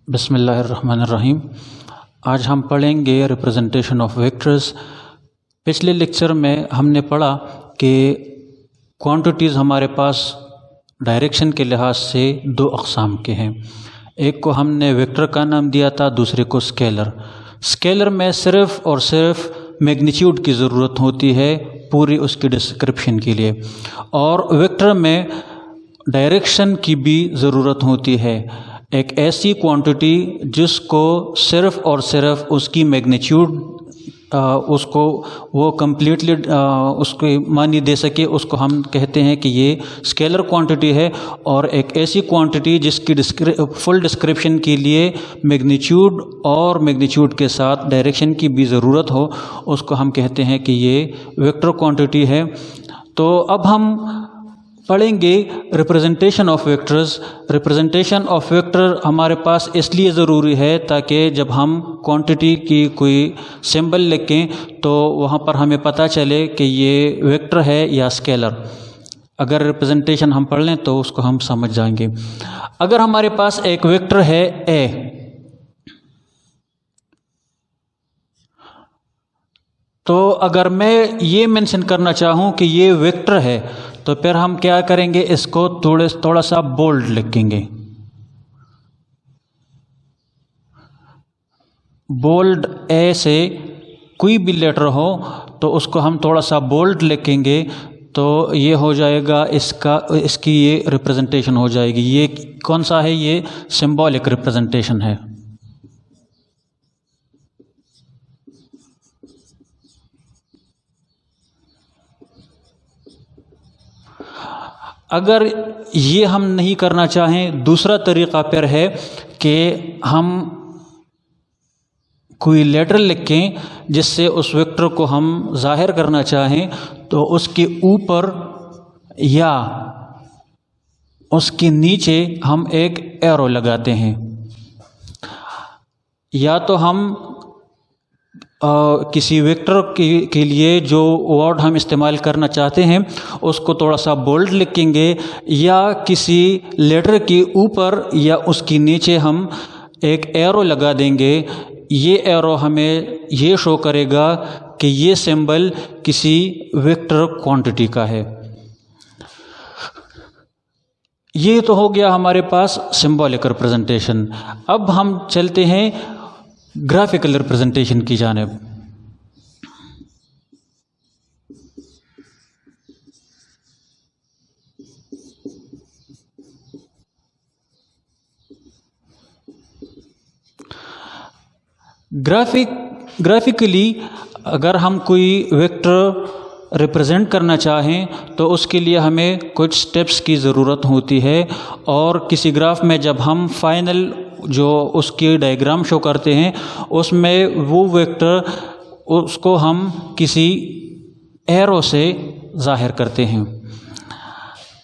बिस्मिल्लाहिर्रहमानिर्रहीम। आज हम पढ़ेंगे रिप्रेजेंटेशन ऑफ वेक्टर्स। पिछले लेक्चर में हमने पढ़ा कि क्वांटिटीज़ हमारे पास डायरेक्शन के लिहाज से दो अक़साम के हैं। एक को हमने वेक्टर का नाम दिया था, दूसरे को स्केलर। स्केलर में सिर्फ़ और सिर्फ मैग्नीट्यूड की ज़रूरत होती है पूरी उसकी डिस्क्रिप्शन के लिए, और वेक्टर में डायरेक्शन की भी ज़रूरत होती है। एक ऐसी क्वांटिटी जिसको सिर्फ़ और सिर्फ उसकी मैग्नीट्यूड उसको वो कम्प्लीटली उसको मानी दे सके, उसको हम कहते हैं कि ये स्केलर क्वांटिटी है। और एक ऐसी क्वांटिटी जिसकी फुल डिस्क्रिप्शन के लिए मैग्नीट्यूड और मैग्नीट्यूड के साथ डायरेक्शन की भी ज़रूरत हो, उसको हम कहते हैं कि ये वेक्टर क्वांटिटी है। तो अब हम पढ़ेंगे representation of vectors. Representation of vector हमारे पास इसलिए ज़रूरी है ताकि जब हम क्वांटिटी की कोई सिंबल लिखें तो वहाँ पर हमें पता चले कि ये वेक्टर है या स्केलर। अगर रिप्रेजेंटेशन हम पढ़ लें तो उसको हम समझ जाएंगे। अगर हमारे पास एक वेक्टर है ए, तो अगर मैं ये मेंशन करना चाहूँ कि ये वेक्टर है तो फिर हम क्या करेंगे, इसको थोड़ा सा बोल्ड लिखेंगे। बोल्ड ए से कोई भी लेटर हो तो उसको हम थोड़ा सा बोल्ड लिखेंगे तो ये हो जाएगा, इसकी ये रिप्रेजेंटेशन हो जाएगी। ये कौन सा है? ये सिंबॉलिक रिप्रेजेंटेशन है। अगर ये हम नहीं करना चाहें, दूसरा तरीक़ा फिर है कि हम कोई लेटर लिखें जिससे उस वेक्टर को हम ज़ाहिर करना चाहें, तो उसके ऊपर या उसके नीचे हम एक एरो लगाते हैं। या तो हम किसी वेक्टर के लिए जो वर्ड हम इस्तेमाल करना चाहते हैं उसको थोड़ा सा बोल्ड लिखेंगे, या किसी लेटर के ऊपर या उसके नीचे हम एक एरो लगा देंगे। ये एरो हमें ये शो करेगा कि ये सिंबल किसी वेक्टर क्वांटिटी का है। ये तो हो गया हमारे पास सिंबॉलिक रिप्रेजेंटेशन। अब हम चलते हैं ग्राफिकल रिप्रेजेंटेशन की जानिब। ग्राफिकली अगर हम कोई वेक्टर रिप्रेजेंट करना चाहें तो उसके लिए हमें कुछ स्टेप्स की ज़रूरत होती है। और किसी ग्राफ में जब हम फाइनल जो उसकी डायग्राम शो करते हैं उसमें वो वेक्टर उसको हम किसी एरो से ज़ाहिर करते हैं।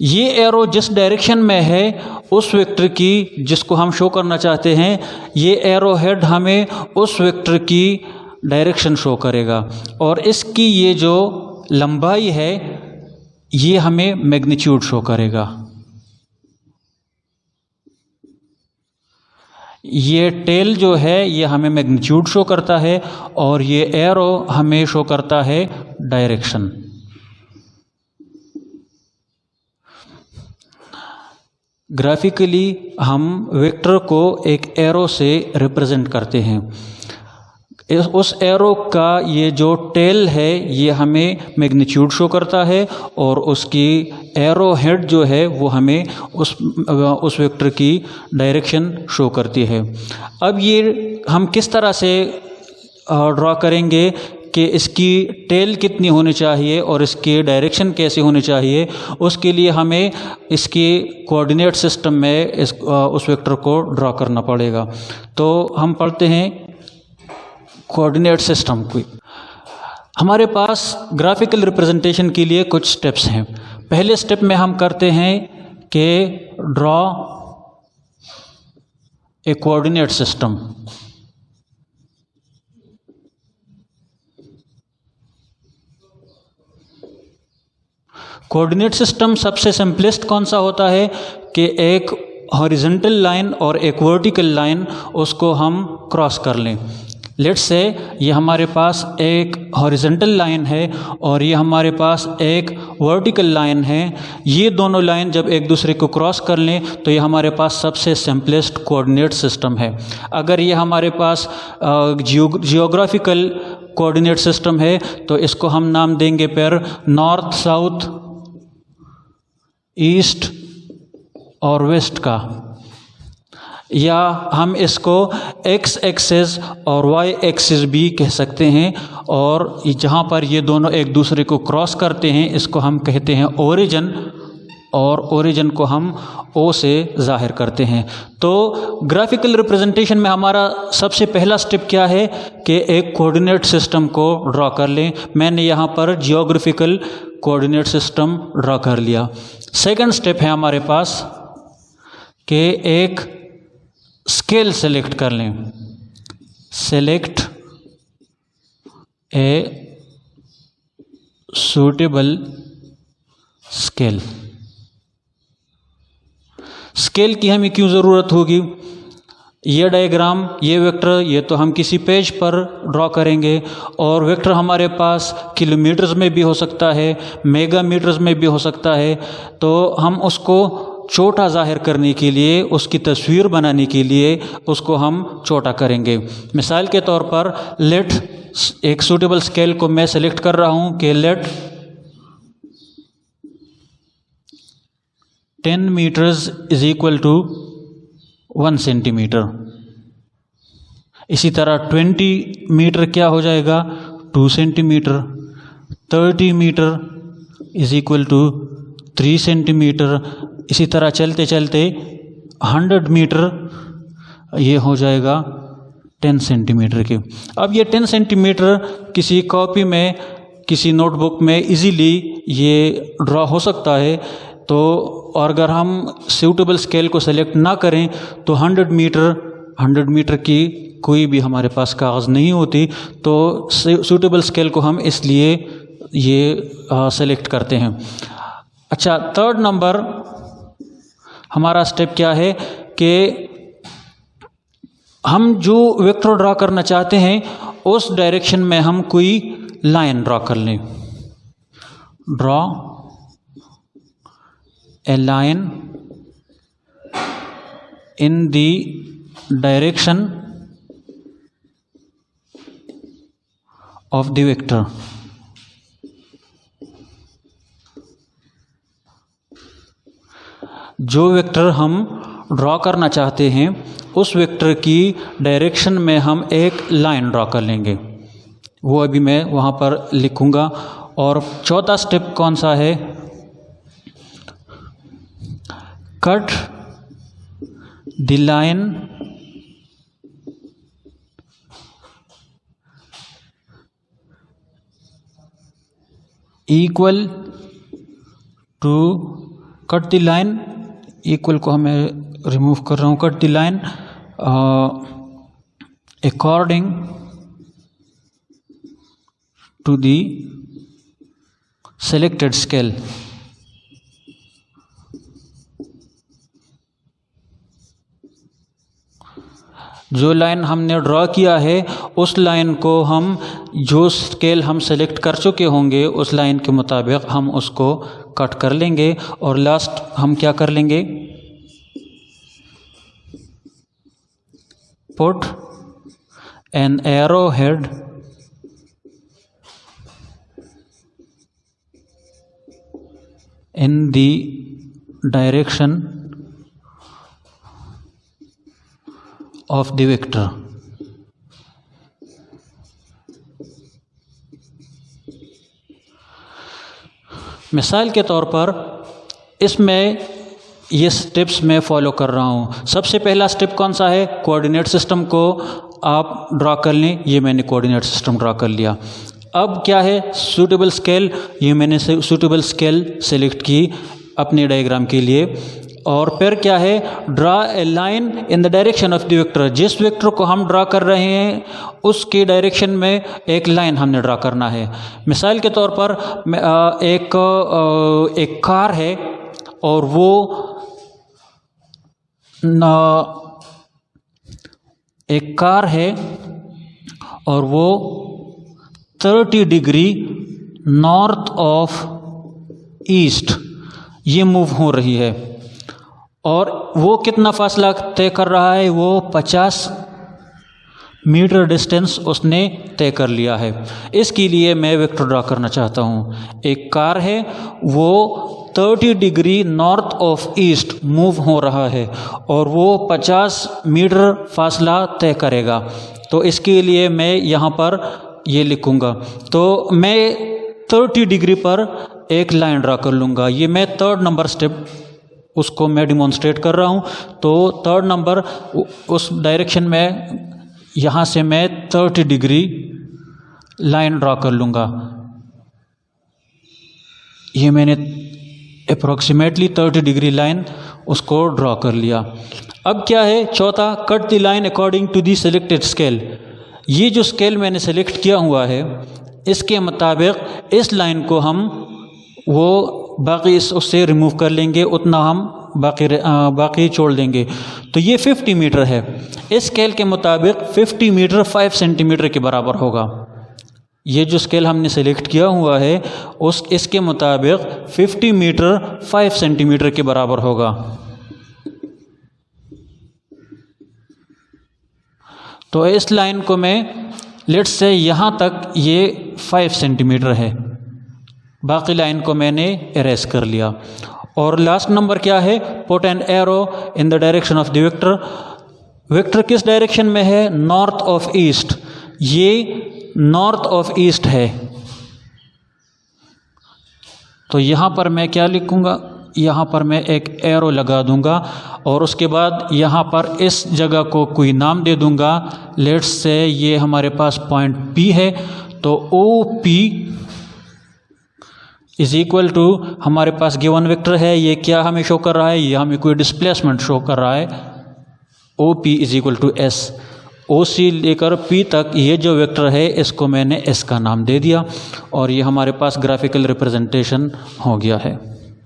ये एरो जिस डायरेक्शन में है उस वेक्टर की जिसको हम शो करना चाहते हैं, ये एरो हेड हमें उस वेक्टर की डायरेक्शन शो करेगा, और इसकी ये जो लंबाई है ये हमें मैग्नीट्यूड शो करेगा। ये टेल जो है ये हमें मैग्नीट्यूड शो करता है, और ये एरो हमें शो करता है डायरेक्शन। ग्राफिकली हम वेक्टर को एक एरो से रिप्रेजेंट करते हैं। उस एरो का ये जो टेल है ये हमें मैग्नीट्यूड शो करता है, और उसकी एरो हेड जो है वो हमें उस वेक्टर की डायरेक्शन शो करती है। अब ये हम किस तरह से ड्रॉ करेंगे कि इसकी टेल कितनी होनी चाहिए और इसकी डायरेक्शन कैसे होनी चाहिए, उसके लिए हमें इसकी कोऑर्डिनेट सिस्टम में उस वेक्टर को ड्रॉ करना पड़ेगा। तो हम पढ़ते हैं कोऑर्डिनेट सिस्टम को। हमारे पास ग्राफिकल रिप्रेजेंटेशन के लिए कुछ स्टेप्स हैं। पहले स्टेप में हम करते हैं कि draw a coordinate system. Coordinate system सबसे सिंपलेस्ट कौन सा होता है कि एक हॉरिजॉन्टल लाइन और एक वर्टिकल लाइन उसको हम क्रॉस कर लें। लेट्स से ये हमारे पास एक हॉरिजॉन्टल लाइन है और ये हमारे पास एक वर्टिकल लाइन है। ये दोनों लाइन जब एक दूसरे को क्रॉस कर लें तो ये हमारे पास सबसे सिंपलेस्ट कोऑर्डिनेट सिस्टम है। अगर ये हमारे पास जियोग्राफिकल कोऑर्डिनेट सिस्टम है तो इसको हम नाम देंगे फिर नॉर्थ, साउथ, ईस्ट और वेस्ट का, या हम इसको एक्स एक्सिस और वाई एक्सिस भी कह सकते हैं। और जहाँ पर ये दोनों एक दूसरे को क्रॉस करते हैं इसको हम कहते हैं ओरिजिन, और ओरिजिन को हम ओ से ज़ाहिर करते हैं। तो ग्राफिकल रिप्रेजेंटेशन में हमारा सबसे पहला स्टेप क्या है कि एक कोऑर्डिनेट सिस्टम को ड्रॉ कर लें। मैंने यहाँ पर जियोग्राफिकल कोऑर्डिनेट सिस्टम ड्रॉ कर लिया। सेकंड स्टेप है हमारे पास कि एक स्केल सेलेक्ट कर लें। Select a suitable scale. Scale की हमें क्यों ज़रूरत होगी? ये डायग्राम, ये वेक्टर, ये तो हम किसी पेज पर ड्रॉ करेंगे और वेक्टर हमारे पास किलोमीटर्स में भी हो सकता है, मेगामीटर्स में भी हो सकता है। तो हम उसको छोटा ज़ाहिर करने के लिए, उसकी तस्वीर बनाने के लिए उसको हम छोटा करेंगे। मिसाल के तौर पर लेट एक सूटेबल स्केल को मैं सेलेक्ट कर रहा हूँ कि let 10 metres is equal to 1 centimetre. इसी तरह 20 मीटर क्या हो जाएगा? 2 centimetre. 30 metre is equal to 3 centimetre. इसी तरह चलते चलते 100 मीटर ये हो जाएगा 10 सेंटीमीटर की। अब ये 10 सेंटीमीटर किसी कॉपी में, किसी नोटबुक में इजीली ये ड्रॉ हो सकता है। तो और अगर हम सूटेबल स्केल को सेलेक्ट ना करें तो 100 मीटर की कोई भी हमारे पास कागज़ नहीं होती। तो सूटेबल स्केल को हम इसलिए ये सेलेक्ट करते हैं। अच्छा, थर्ड नंबर हमारा स्टेप क्या है कि हम जो वेक्टर ड्रॉ करना चाहते हैं उस डायरेक्शन में हम कोई लाइन ड्रॉ कर लें। Draw a line in the direction of the vector. जो वेक्टर हम ड्रॉ करना चाहते हैं उस वेक्टर की डायरेक्शन में हम एक लाइन ड्रॉ कर लेंगे, वो अभी मैं वहाँ पर लिखूँगा। और चौथा स्टेप कौन सा है? Cut the line equal to, cut the line equal को हमें रिमूव कर रहा हूँ, cut the line according to the selected scale. जो लाइन हमने ड्रॉ किया है उस लाइन को हम, जो स्केल हम सेलेक्ट कर चुके होंगे उस लाइन के मुताबिक हम उसको कट कर लेंगे। और लास्ट हम क्या कर लेंगे? Put an arrow head in the direction of the vector. मिसाल के तौर पर इसमें ये स्टेप्स मैं फॉलो कर रहा हूँ। सबसे पहला स्टेप कौन सा है? कोऑर्डिनेट सिस्टम को आप ड्रॉ कर लें। ये मैंने कोऑर्डिनेट सिस्टम ड्रॉ कर लिया। अब क्या है? Suitable scale. ये मैंने सूटेबल स्केल सेलेक्ट की अपने डायग्राम के लिए। और फिर क्या है? Draw a line in the direction of the vector. जिस वेक्टर को हम ड्रा कर रहे हैं उसके डायरेक्शन में एक लाइन हमने ड्रा करना है। मिसाल के तौर पर एक कार है और वो एक कार है और वो 30 डिग्री नॉर्थ ऑफ ईस्ट ये मूव हो रही है और वो कितना फासला तय कर रहा है, वो 50 मीटर डिस्टेंस उसने तय कर लिया है। इसके लिए मैं वेक्टर ड्रा करना चाहता हूँ। एक कार है वो 30 degree north of east move हो रहा है और वो 50 मीटर फासला तय करेगा। तो इसके लिए मैं यहाँ पर ये लिखूँगा। तो मैं 30 डिग्री पर एक लाइन ड्रा कर लूँगा। ये मैं 3rd नंबर स्टेप उसको मैं डिमॉन्स्ट्रेट कर रहा हूँ। तो 3rd नंबर उस डायरेक्शन में यहाँ से मैं 30 डिग्री लाइन ड्रा कर लूँगा। ये मैंने अप्रॉक्सीमेटली 30 डिग्री लाइन उसको ड्रॉ कर लिया। अब क्या है, चौथा, cut the line according to the selected scale. ये जो स्केल मैंने सेलेक्ट किया हुआ है इसके मुताबिक इस लाइन को हम वो बाकी उससे रिमूव कर लेंगे, उतना हम बाकी छोड़ देंगे। तो ये 50 मीटर है। इस स्केल के मुताबिक 50 मीटर 5 सेंटीमीटर के बराबर होगा। ये जो स्केल हमने सेलेक्ट किया हुआ है इसके मुताबिक 50 मीटर 5 सेंटीमीटर के बराबर होगा। तो इस लाइन को मैं लेट्स से यहाँ तक ये 5 सेंटीमीटर है, बाकी लाइन को मैंने इरेज कर लिया। और लास्ट नंबर क्या है, put an arrow in the direction of the vector. Vector किस डायरेक्शन में है, नॉर्थ ऑफ ईस्ट। ये नॉर्थ ऑफ ईस्ट है। तो यहाँ पर मैं क्या लिखूँगा, यहाँ पर मैं एक एरो लगा दूँगा और उसके बाद यहाँ पर इस जगह को कोई नाम दे दूँगा। लेट्स से ये हमारे पास पॉइंट P है। तो OP इज इक्वल टू, हमारे पास गिवन वेक्टर है, ये क्या हमें शो कर रहा है, ये हमें कोई डिस्प्लेसमेंट शो कर रहा है। OP is equal to S। OC लेकर P तक ये जो वेक्टर है इसको मैंने S का नाम दे दिया और ये हमारे पास ग्राफिकल रिप्रेजेंटेशन हो गया है।